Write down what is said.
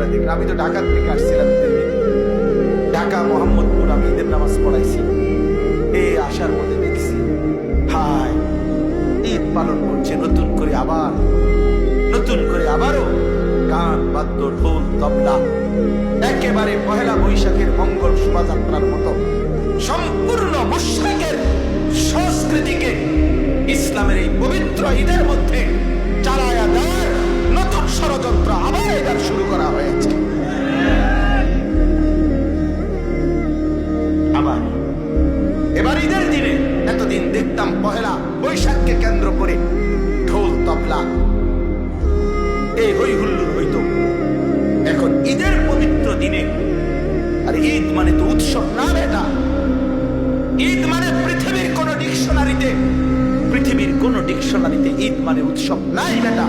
আপনারা দেখেন, আমি তো ঢাকা থেকে আসছিলাম ঈদের দিন, ঢাকা মোহাম্মদপুর আমি ঈদের নামাজ পড়াইছি। এই আসার মধ্যে দেখছি হায় ঈদ পালন করছে নতুন করে, আবারও গান বাদ্য ঢোল তবলা, একেবারে পহেলা বৈশাখের মঙ্গল শোভাযাত্রার মতো সম্পূর্ণ মুশরিকের সংস্কৃতিকে ইসলামের এই পবিত্র ঈদের মধ্যে চালায়া দেওয়ার নতুন ষড়যন্ত্র আবার এবার শুরু করা হয়েছে। আবার এবার ঈদের দিনে এতদিন দেখতাম পহেলা বৈশাখকে কেন্দ্র করে ঢোল তবলা এই হই হুল্লোড় হইতো, এখন ঈদের পবিত্র দিনে, আর ঈদ মানে তো উৎসব না বেটা, ঈদ মানে পৃথিবীর কোন ডিকশনারিতে ঈদ মানে উৎসব নাই বেটা।